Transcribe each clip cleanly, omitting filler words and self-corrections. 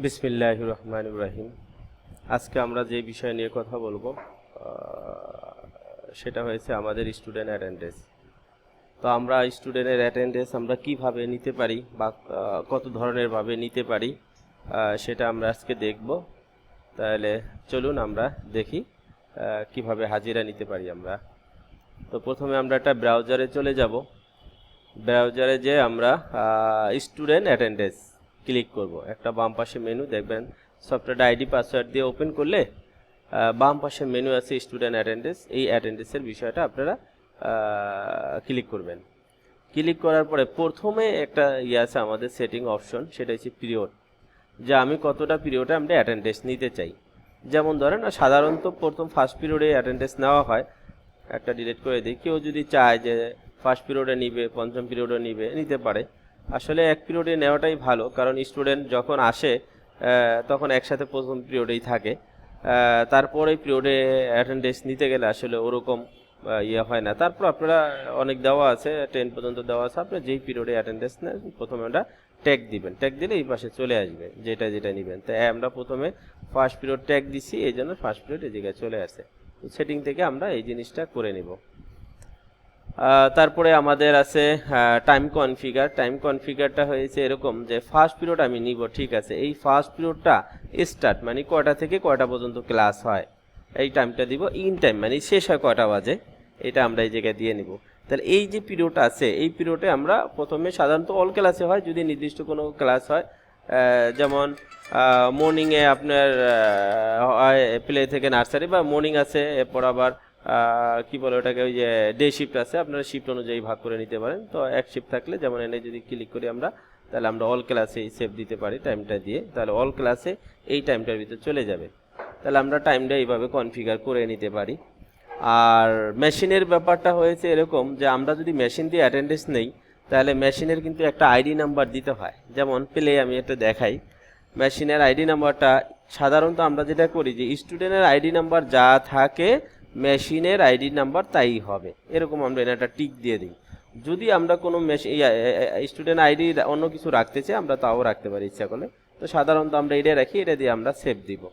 বিসমিল্লাহির রহমানির রহিম। আজকে আমরা যে বিষয় নিয়ে কথা বলবো সেটা হয়েছে আমাদের স্টুডেন্ট অ্যাটেন্ডেন্স। তো আমরা স্টুডেন্টের অ্যাটেন্ডেন্স আমরা কিভাবে নিতে পারি বা কত ধরনের ভাবে নিতে পারি সেটা আমরা আজকে দেখব। তাহলে চলুন আমরা দেখি কিভাবে হাজিরা নিতে পারি আমরা। তো প্রথমে আমরা একটা ব্রাউজারে চলে যাব। ব্রাউজারে যে আমরা স্টুডেন্ট অ্যাটেন্ডেন্স ক্লিক করব। একটা বাম পাশে মেনু দেখবেন, সফটওয়্যার আইডি পাসওয়ার্ড দিয়ে ওপেন করলে বাম পাশে মেনু আছে স্টুডেন্ট অ্যাটেন্ডেন্স। এই অ্যাটেন্ডেন্সের বিষয়টা আপনারা ক্লিক করবেন। ক্লিক করার পরে প্রথমে একটা আছে আমাদের সেটিং অপশন, সেটা হচ্ছে পিরিয়ড, যে আমি কতটা পিরিয়ডে আমরা অ্যাটেন্ডেন্স নিতে চাই। যেমন ধরেন সাধারণত প্রথম ফার্স্ট পিরিয়ডে অ্যাটেন্ডেন্স নেওয়া হয়। একটা ডিলিট করে দিই। কেউ যদি চায় যে ফার্স্ট পিরিয়ডে নিবে, পঞ্চম পিরিয়ডে নিতে পারে। আসলে এক পিরিয়ডে নেওয়াটাই ভালো, কারণ স্টুডেন্ট যখন আসে তখন একসাথে প্রথম পিরিয়ডেই থাকে। তারপরে পিরিয়ডে অ্যাটেন্ডেন্স নিতে গেলে আসলে ওরকম হয় না। তারপর আপনারা অনেক দেওয়া আছে, 10 পর্যন্ত দেওয়া আছে। আপনারা যেই পিরিয়ডে অ্যাটেন্ডেন্স নেন প্রথমে আমরা ট্যাগ দিবেন। ট্যাগ দিলে এই পাশে চলে আসবে যেটা নেবেন। তাই আমরা প্রথমে ফার্স্ট পিরিয়ড ট্যাগ দিছি, এই জন্য ফার্স্ট পিরিয়ড এই জায়গায় চলে আসে। সেটিং থেকে আমরা এই জিনিসটা করে নিব। তারপরে আমাদের আছে টাইম কনফিগার। টাইম কনফিগারটা হয়েছে এরকম যে ফার্স্ট পিরিয়ড আমি নিব, ঠিক আছে। এই ফার্স্ট পিরিয়ডটা স্টার্ট মানে কয়টা থেকে কয়টা পর্যন্ত ক্লাস হয় এই টাইমটা দিব। ইন টাইম মানে শেষ হয় কয়টা বাজে, এটা আমরা এই জায়গায় দিয়ে নিব। তাহলে এই যে পিরিয়ডটা আছে এই পিরিয়ডে আমরা প্রথমে সাধারণত অল ক্লাসে হয়, যদি নির্দিষ্ট কোনো ক্লাস হয়। যেমন মর্নিংয়ে আপনার প্লে থেকে নার্সারি বা মর্নিং আছে, এরপর আবার কি বলে ওটাকে, ওই যে ডে শিফট আছে, আপনারা শিফট অনুযায়ী ভাগ করে নিতে পারেন। তো এক শিফট থাকলে যেমন এনে যদি ক্লিক করি আমরা, তাহলে আমরা অল ক্লাসে সেভ দিতে পারি টাইমটা দিয়ে। তাহলে অল ক্লাসে এই টাইমটার ভিতর চলে যাবে। তাহলে আমরা টাইমটা এইভাবে কনফিগার করে নিতে পারি। আর মেশিনের ব্যাপারটা হয়েছে এরকম যে আমরা যদি মেশিন দিয়ে অ্যাটেন্ডেন্স নেই, তাহলে মেশিনের কিন্তু একটা আইডি নাম্বার দিতে হয়। যেমন পেলে আমি একটা দেখাই, মেশিনের আইডি নাম্বারটা সাধারণত আমরা যেটা করি যে স্টুডেন্টের আইডি নাম্বার যা থাকে মেশিনের আইডি নাম্বার তাই হবে, এরকম আমরা একটা টিক দিয়ে দিই। যদি আমরা কোনো স্টুডেন্ট আইডি অন্য কিছু রাখতে চাই আমরা তাও রাখতে পারি ইচ্ছা করলে। তো সাধারণত আমরা এটা রাখি, এটা দিয়ে আমরা সেভ দিব।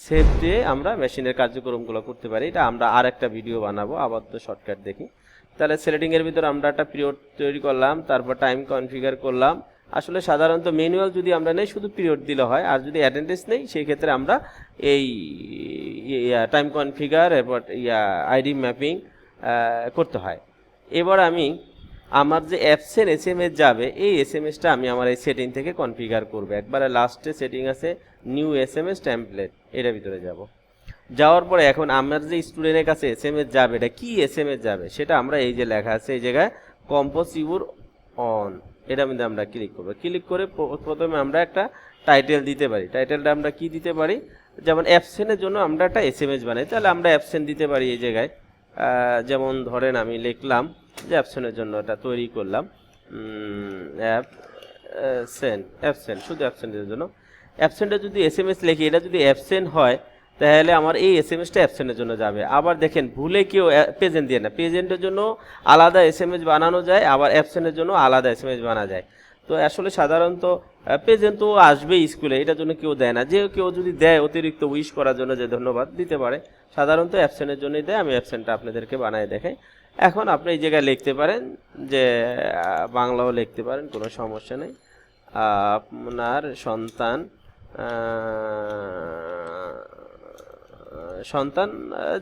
সেভ দিয়ে আমরা মেশিনের কার্যক্রমগুলো করতে পারি। এটা আমরা আর একটা ভিডিও বানাবো, আবার তো শর্টকাট দেখি। তাহলে সেটিংয়ের ভিতরে আমরা একটা পিরিয়ড তৈরি করলাম, তারপর টাইম কনফিগার করলাম। আসলে সাধারণত ম্যানুয়াল যদি আমরা নেই শুধু পিরিয়ড দিলে হয়, আর যদি অ্যাটেন্ডেন্স নেই সেই ক্ষেত্রে আমরা এই টাইম কনফিগার এরপর আইডি ম্যাপিং করতে হয়। এবার আমি আমার যে অ্যাবসেন্ট SMS যাবে এই SMS-টা আমি আমার এই সেটিং থেকে কনফিগার করব। একবারে লাস্টে সেটিং আছে নিউ SMS টেমপ্লেট, এটার ভিতরে যাব। যাওয়ার পরে এখন আমার যে স্টুডেন্টের কাছে SMS যাবে, এটা কি SMS যাবে সেটা আমরা এই যে লেখা আছে এই জায়গায় কম্পোজ ইউর অন, এটার মধ্যে আমরা ক্লিক করব। ক্লিক করে প্রথমে আমরা একটা টাইটেল দিতে পারি। টাইটেলটা আমরা কি দিতে পারি, যেমন অ্যাবসেন্টের জন্য আমরা একটা SMS বানাই, তাহলে আমরা অ্যাবসেন্ট দিতে পারি এই জায়গায়। যেমন ধরেন আমি লিখলাম যে অ্যাবসেন্টের জন্য এটা তৈরি করলাম অ্যাবসেন্ট, শুধু অ্যাবসেন্টের জন্য। অ্যাবসেন্টে যদি SMS লিখি, এটা যদি অ্যাবসেন্ট হয় তাহলে আমার এই SMS-টা অ্যাবসেন্টের জন্য যাবে। আবার দেখেন ভুলে কেউ প্রেজেন্ট দিয়ে না, প্রেজেন্টের জন্য আলাদা SMS বানানো যায়, আবার অ্যাবসেন্টের জন্য আলাদা SMS বানা যায়। তো আসলে সাধারণত প্রেজেন্ট তো আসবেই স্কুলে, এটার জন্য কেউ দেয় না। যে কেউ যদি দেয় অতিরিক্ত উইশ করার জন্য যে ধন্যবাদ দিতে পারে, সাধারণত অ্যাবসেন্টের জন্যই দেয়। আমি অ্যাবসেন্টটা আপনাদেরকে বানায় দেখাই। এখন আপনি এই জায়গায় লিখতে পারেন যে বাংলাও লিখতে পারেন, কোনো সমস্যা নেই। আপনার সন্তান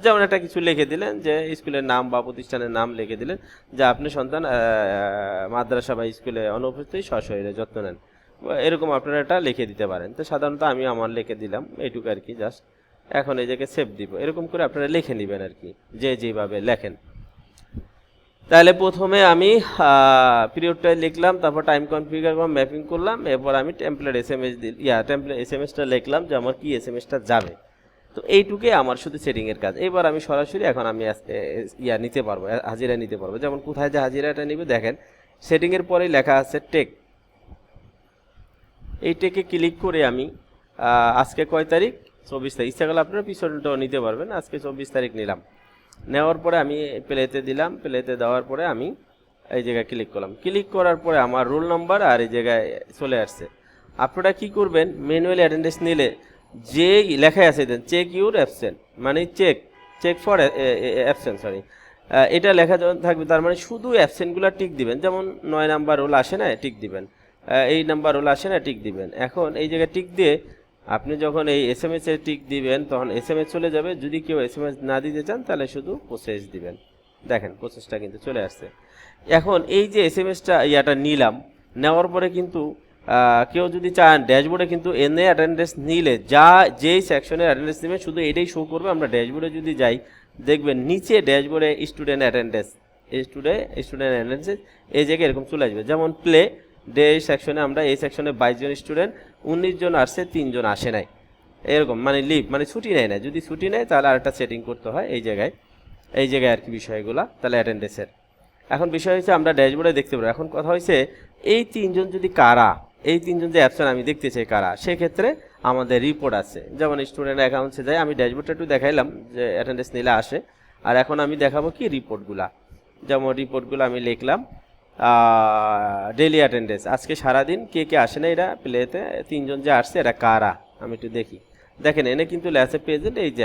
যেমন একটা কিছু লিখে দিলেন, যে স্কুলের নাম বা প্রতিষ্ঠানের নাম লিখে দিলেন, যে আপনি সন্তান মাদ্রাসা বা স্কুলে অনুপস্থিত সশরীরে যত্ন নেন, এরকম আপনারা এটা লিখে দিতে পারেন। তো সাধারণত আমি আমার লিখে দিলাম এইটুকু আর কি, জাস্ট। এখন এই জায়গায় সেভ দিব। এরকম করে আপনারা লিখে নেবেন আর কি, যেভাবে লেখেন। তাহলে প্রথমে আমি পিরিয়ডটা লিখলাম, তারপর টাইম কনফিগার বা ম্যাপিং করলাম, এরপর আমি টেমপ্লেট SMS-টা লিখলাম যে আমার কি SMS-টা যাবে। তো এইটুকুই আমার শুধু সেটিংয়ের কাজ। এবার আমি সরাসরি এখন আমি নিতে পারবো, হাজিরা নিতে পারবো। যেমন কোথায় যে হাজিরাটা নিবে দেখেন, সেটিংয়ের পরেই লেখা আছে টেক। এই টেকে ক্লিক করে আমি আজকে কয় তারিখ, 24 তারিখ, ইচ্ছা করলে আপনারা পিছনটাও নিতে পারবেন। আজকে 24 তারিখ নিলাম। নেওয়ার পরে আমি প্লেতে দিলাম। প্লেতে দেওয়ার পরে আমি এই জায়গায় ক্লিক করলাম। ক্লিক করার পরে আমার রোল নাম্বার আর এই জায়গায় চলে আসছে। আপনারা কি করবেন, ম্যানুয়ালি অ্যাটেন্ডেন্স নিলে যে লেখা আছে দেন চেক ইউর অ্যাবসেন্ট, মানে চেক ফর অ্যাবসেন্ট, সরি, এটা লেখা যখন থাকবে তার মানে শুধু অ্যাবসেন্টগুলো টিক দিবেন। যেমন 9 নাম্বার রোল আসে না, টিক দিবেন, এই নাম্বার রোল আসে না, টিক দিবেন। এখন এই জায়গায় টিক দিয়ে আপনি যখন এই SMS এ টিক দিবেন তখন SMS চলে যাবে। যদি কেউ SMS না দিতে চান তাহলে শুধু প্রসেস দিবেন। দেখেন প্রসেসটা কিন্তু চলে আসছে। এখন এই যে SMS-টা ইয়াটা নিলাম, নেওয়ার পরে কিন্তু কেউ যদি চান ড্যাশবোর্ডে কিন্তু এনে অ্যাটেন্ডেন্স নিলে যেই সেকশনে অ্যাটেন্ডেন্স নেবে শুধু এটাই শো করবে। আমরা ড্যাশবোর্ডে যদি যাই দেখবেন নিচে ড্যাশবোর্ডে স্টুডেন্ট অ্যাটেন্ডেন্স এই জায়গায় এরকম চলে আসবে। যেমন প্লে ডে সেকশনে আমরা এই সেকশনে 22 জন স্টুডেন্ট, 19 জন আসছে, 3 জন আসে নাই, এরকম মানে লিভ মানে ছুটি নেয় না। যদি ছুটি নেয় তাহলে আরেকটা সেটিং করতে হয় এই জায়গায় আর কি বিষয়গুলো, তাহলে অ্যাটেন্ডেন্সের। এখন বিষয় হচ্ছে আমরা ড্যাশবোর্ডে দেখতে পাবো। এখন কথা হচ্ছে এই 3 জন যদি কারা, এই 3 জন যে অ্যাবসেন্ট আমি দেখতে চাই কারা, সেক্ষেত্রে আমাদের রিপোর্ট আছে। যেমন স্টুডেন্ট অ্যাকাউন্টসে যাই, আমি ড্যাশবোর্ডটা একটু দেখাইলাম যে অ্যাটেন্ডেন্স নিলে আসে। আর এখন আমি দেখাবো কি রিপোর্টগুলা। যেমন রিপোর্টগুলো আমি লিখলাম ডেইলি অ্যাটেন্ডেন্স, আজকে সারাদিন কে কে আসে না, এরা প্লেতে 3 জন যে আসছে এরা কারা আমি একটু দেখি। দেখেন এনে কিন্তু লেখা প্রেজেন্ট, এই যে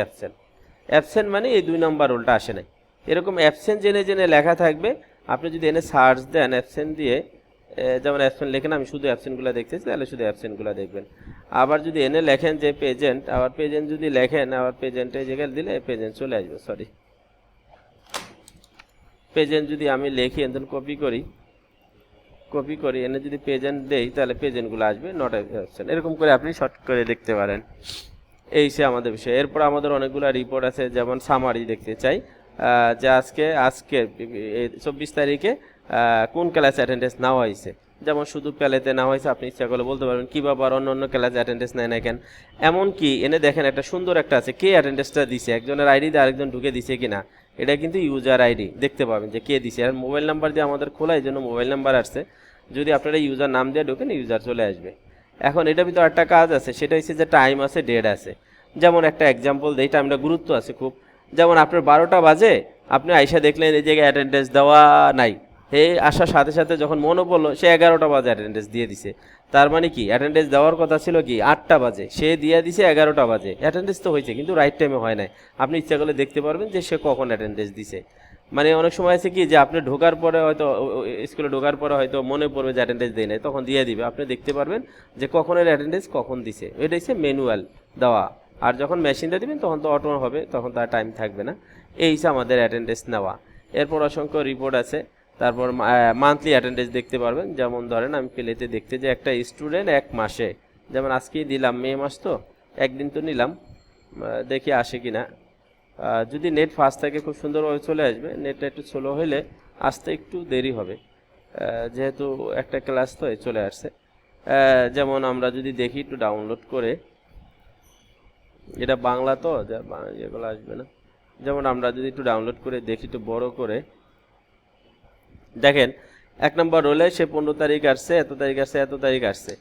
অ্যাবসেন্ট মানে এই 2 নম্বর রোলটা আসে নাই। এরকম অ্যাবসেন্ট জেনে জেনে লেখা থাকবে। আপনি যদি এনে সার্চ দেন অ্যাবসেন্ট দিয়ে, যেমন অ্যাবসেন্ট লেখেন, আমি শুধু অ্যাবসেন্টগুলো দেখতেছি, তাহলে শুধু অ্যাবসেন্টগুলো দেখবেন। আবার যদি এনে লেখেন যে প্রেজেন্ট, আবার প্রেজেন্ট যদি লেখেন, আবার প্রেজেন্টে জায়গায় দিলে প্রেজেন্ট চলে আসবে। সরি, প্রেজেন্ট যদি আমি লিখি এখানে কপি করি এনে যদি প্রেজেন্ট দেই তাহলে প্রেজেন্টগুলো আসবে, নট অ্যাবসেন্ট। এরকম করে আপনি শর্ট করে দেখতে পারেন। এই সে আমাদের বিষয়। এরপর আমাদের অনেকগুলো রিপোর্ট আছে, যেমন সামারি দেখতে চাই যে আজকে 24 তারিখে কোন ক্লাস অ্যাটেন্ডেন্স নেওয়া হয়েছে। যেমন শুধু প্যালেতে নেওয়া হয়েছে, আপনি ইচ্ছা করলে বলতে পারবেন কীভাবে আর অন্য ক্লাসে অ্যাটেন্ডেন্স নেয় না কেন। এমনকি এনে দেখেন একটা সুন্দর একটা আছে, কে অ্যাটেন্ডেন্সটা দিছে, একজনের আইডি দিয়ে আরেকজন ঢুকে দিছে কিনা, এটা কিন্তু ইউজার আইডি দেখতে পাবেন যে কে দিছে। আর মোবাইল নাম্বার দিয়ে আমাদের খোলা, এই জন্য মোবাইল নাম্বার আসছে। যদি আপনারা ইউজার নাম দিয়ে ঢোকেন ইউজার চলে আসবে। এখন এটার ভিতরে একটা কাজ আছে, সেটা হচ্ছে যে টাইম আছে, ডেট আছে। যেমন একটা এক্সাম্পল দিই, টাইমটা গুরুত্ব আছে খুব। যেমন আপনার 12টা বাজে, আপনি আইসা দেখলেন এই জায়গায় অ্যাটেন্ডেন্স দেওয়া নাই। আসার সাথে সাথে যখন মনে পড়লো সে 11টা বাজে অ্যাটেন্ডেন্স দিয়ে দিছে। তার মানে কি অ্যাটেন্ডেন্স দেওয়ার কথা ছিল কি 8টা বাজে, সে দিয়ে দিছে 11টা বাজে। অ্যাটেন্ডেন্স তো হয়েছে কিন্তু রাইট টাইমে হয় নাই। আপনি ইচ্ছা করলে দেখতে পারবেন যে সে কখন অ্যাটেন্ডেন্স দিছে। মানে অনেক সময় আছে কি যে আপনি ঢোকার পরে হয়তো স্কুলে ঢোকার পরে হয়তো মনে পড়বে যে অ্যাটেন্ডেন্স দেয় নাই, তখন দিয়ে দিবে। আপনি দেখতে পারবেন যে কখনের অ্যাটেন্ডেন্স কখন দিছে। এটা হচ্ছে ম্যানুয়াল দেওয়া। আর যখন মেশিনটা দিবেন তখন তো অটো হবে, তখন তার টাইম থাকবে না। এই হচ্ছে আমাদের অ্যাটেন্ডেন্স নেওয়া। এরপর অসংখ্য রিপোর্ট আছে। তারপর মান্থলি অ্যাটেন্ডেন্স দেখতে পারবেন। যেমন ধরেন আমি প্লেতে দেখতে যে একটা স্টুডেন্ট 1 মাসে, যেমন আজকেই দিলাম, মে মাস তো একদিন তো নিলাম, দেখি আসে কি না। যদি নেট ফাস্ট থাকে খুব সুন্দরভাবে চলে আসবে। নেটটা একটু স্লো হলে আসতে একটু দেরি হবে, যেহেতু একটা ক্লাস তো চলে আসছে। যেমন আমরা যদি দেখি একটু ডাউনলোড করে, এটা বাংলা তো যেগুলো আসবে না। যেমন আমরা যদি একটু ডাউনলোড করে দেখি একটু বড় করে, দেখেন 1 নম্বর রোলে সে 15 তারিখ আসছে, এত তারিখ আসছে, এত তারিখ আসছে।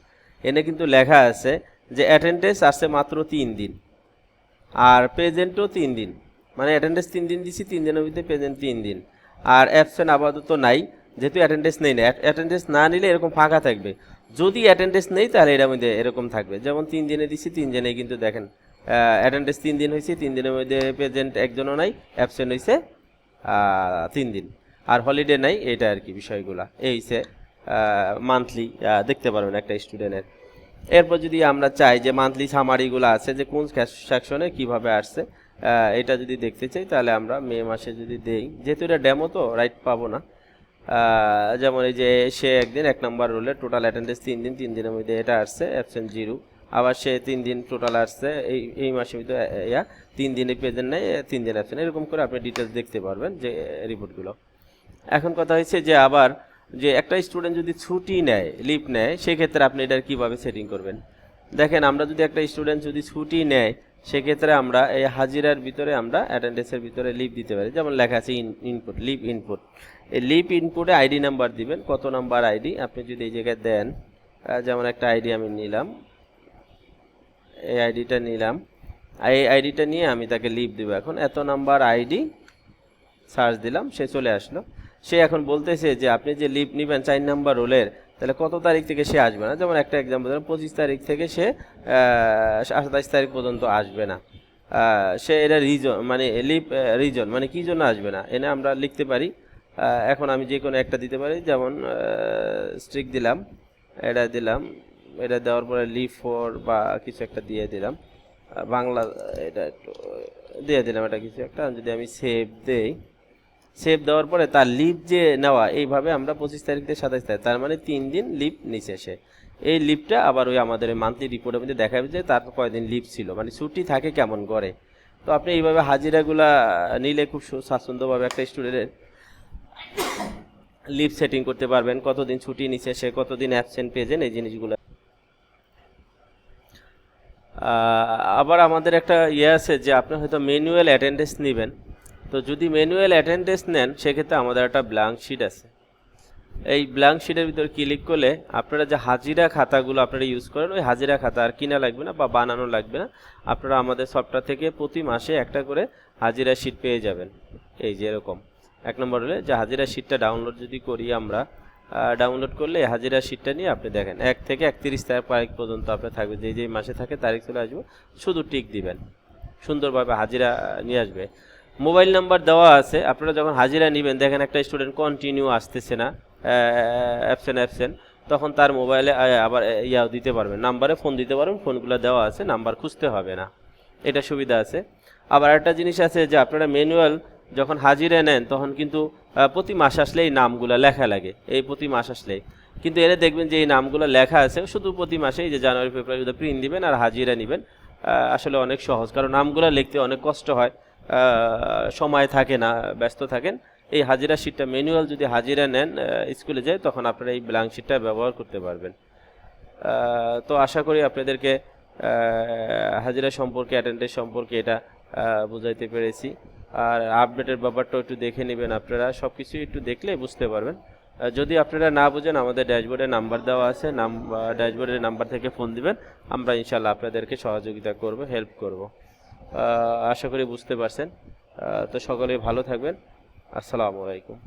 এনে কিন্তু লেখা আছে যে অ্যাটেন্ডেন্স আসছে মাত্র 3 দিন, আর প্রেজেন্টও 3 দিন। মানে অ্যাটেন্ডেন্স 3 দিন দিছি, 3 দিনের মধ্যে প্রেজেন্ট 3 দিন। আর অ্যাবসেন্ট আপাতত নাই, যেহেতু অ্যাটেন্ডেন্স নেই না। অ্যাটেন্ডেন্স না নিলে এরকম ফাঁকা থাকবে, যদি অ্যাটেন্ডেন্স নেই তাহলে এর মধ্যে এরকম থাকবে। যেমন 3 দিনে দিছি, 3 দিনে কিন্তু দেখেন অ্যাটেন্ডেন্স 3 দিন হয়েছে, 3 দিনের মধ্যে প্রেজেন্ট একজনও নাই, অ্যাবসেন্ট হয়েছে 3 দিন, আর হলিডে নাই। এটা আর কি বিষয়গুলা। এই হচ্ছে মান্থলি দেখতে পারবেন একটা স্টুডেন্টের। এরপর যদি আমরা চাই যে মান্থলি সামারিগুলো আছে যে কোন সেকশনে কিভাবে আসছে, এটা যদি দেখতে চাই তাহলে আমরা মে মাসে যদি দেই, যেহেতু এটা ডেমো তো রাইট পাবো না। যেমন এই যে সে একদিন 1 নম্বর রোলে টোটাল অ্যাটেন্ডেন্স 3 দিন, 3 দিনের মধ্যে এটা আসছে অ্যাবসেন্ট 0। আবার সে 3 দিন টোটাল আসছে এই মাসের ভিতরে 3 দিনে প্রেজেন্ট নেই, 3 দিন অ্যাবসেন্ট। এরকম করে আপনি ডিটেলস দেখতে পারবেন যে রিপোর্টগুলো। এখন কথা হচ্ছে যে আবার যে একটা স্টুডেন্ট যদি ছুটি নেয়, লিভ নেয়, সেক্ষেত্রে আপনি এটার কীভাবে সেটিং করবেন। দেখেন আমরা যদি একটা স্টুডেন্ট যদি ছুটি নেয়, সেক্ষেত্রে আমরা এই হাজিরার ভিতরে আমরা অ্যাটেন্ডেন্সের ভিতরে লিভ দিতে পারি। যেমন লেখা আছে ইনপুট, লিভ ইনপুট। এই লিভ ইনপুটে আইডি নাম্বার দিবেন, কত নাম্বার আইডি আপনি যদি এই জায়গায় দেন। যেমন একটা আইডি আমি নিলাম, এই আইডিটা নিলাম, এই আইডিটা নিয়ে আমি তাকে লিভ দেবো। এখন এত নাম্বার আইডি সার্চ দিলাম, সে চলে আসলো। সে এখন বলতেছে যে আপনি যে লিভ নেবেন 4 নাম্বার রোলের, তাহলে কত তারিখ থেকে সে আসবে না, যেমন একটা এক্সাম্পল ধরুন 25 তারিখ থেকে সে 27 তারিখ পর্যন্ত আসবে না, সে এটা রিজন মানে লিভ রিজন মানে কী জন্য আসবে না এনে আমরা লিখতে পারি। এখন আমি যে কোনো একটা দিতে পারি, যেমন স্ট্রিক দিলাম, এটা দিলাম, এটা দেওয়ার পরে লিভ ফর বা কিছু একটা দিয়ে দিলাম, বাংলা এটা একটু দিয়ে দিলাম, এটা কিছু একটা যদি আমি সেভ দেই, সেভ দেওয়ার পরে তার লিভ যে নেওয়া এইভাবে আমরা 25 তারিখ থেকে 27 তারিখ, তার মানে 3 দিন লিভ নিচে সে। এই লিভটা আবার ওই আমাদের মান্থলি রিপোর্টের মধ্যে দেখাবে যে তার কয়দিন লিভ ছিল, মানে ছুটি থাকে কেমন করে। তো আপনি এইভাবে হাজিরাগুলা নিলে খুব স্বাচ্ছন্দ্যভাবে একটা স্টুডেন্টের লিভ সেটিং করতে পারবেন, কতদিন ছুটি নিচ্ছে সে, কতদিন অ্যাবসেন্ট পেয়েছেন, এই জিনিসগুলো। আবার আমাদের একটা ইয়ে আছে যে আপনি হয়তো ম্যানুয়াল অ্যাটেন্ডেন্স নেবেন, তো যদি ম্যানুয়াল অ্যাটেন্ডেন্স নেন সেক্ষেত্রে আমাদের একটা ব্ল্যাঙ্ক শিট আছে। এই ব্ল্যাঙ্ক শিটের ভিতর ক্লিক করলে আপনারা যে হাজিরা খাতাগুলো আপনারা ইউজ করেন, ওই হাজিরা খাতা আর কিনা লাগবে না বা বানানো লাগবে না, আপনারা আমাদের সফটওয়্যার থেকে প্রতি মাসে একটা করে হাজিরা শিট পেয়ে যাবেন। এই যে এরকম 1 নম্বর হলে যে হাজিরা শিটটা ডাউনলোড যদি করি আমরা, ডাউনলোড করলে হাজিরা শিটটা নিয়ে আপনি দেখেন 1 থেকে 31 তারিখ পর্যন্ত আপনার থাকবে, যে যে মাসে থাকে তারিখ চলে আসবে, শুধু টিক দিবেন, সুন্দরভাবে হাজিরা নিয়ে আসবে। মোবাইল নাম্বার দেওয়া আছে, আপনারা যখন হাজিরা নেবেন দেখেন একটা স্টুডেন্ট কন্টিনিউ আসতেছে না, অ্যাবসেন্ট, তখন তার মোবাইলে আবার ইয়াও দিতে পারবেন, নাম্বারে ফোন দিতে পারবেন, ফোনগুলো দেওয়া আছে, নাম্বার খুঁজতে হবে না, এটা সুবিধা আছে। আবার একটা জিনিস আছে যে আপনারা ম্যানুয়াল যখন হাজিরা নেন তখন কিন্তু প্রতি মাস আসলেই নামগুলো লেখা লাগে, এই প্রতি মাস আসলেই, কিন্তু এনে দেখবেন যে এই নামগুলো লেখা আছে শুধু প্রতি মাসেই, যে জানুয়ারি ফেব্রুয়ারি যদি প্রিন্ট দিবেন আর হাজিরা নেবেন, আসলে অনেক সহজ, কারণ নামগুলো লিখতে অনেক কষ্ট হয়, সময় থাকে না, ব্যস্ত থাকেন। এই হাজিরা শিটটা ম্যানুয়াল যদি হাজিরা নেন স্কুলে যায় তখন আপনারা এই ব্ল্যাঙ্ক শিটটা ব্যবহার করতে পারবেন। তো আশা করি আপনাদেরকে হাজিরা সম্পর্কে, অ্যাটেন্ডেন্স সম্পর্কে এটা বুঝাইতে পেরেছি। আর আপডেটের ব্যাপারটাও একটু দেখে নেবেন, আপনারা সব কিছু একটু দেখলে বুঝতে পারবেন। যদি আপনারা না বুঝেন আমাদের ড্যাশবোর্ডে নাম্বার দেওয়া আছে, ড্যাশবোর্ডের নাম্বার থেকে ফোন দিবেন, আমরা ইনশাল্লাহ আপনাদেরকে সহযোগিতা করব, হেল্প করব। আশা করি বুঝতে পারছেন। তো সকলেই ভালো থাকবেন। আসসালামু আলাইকুম।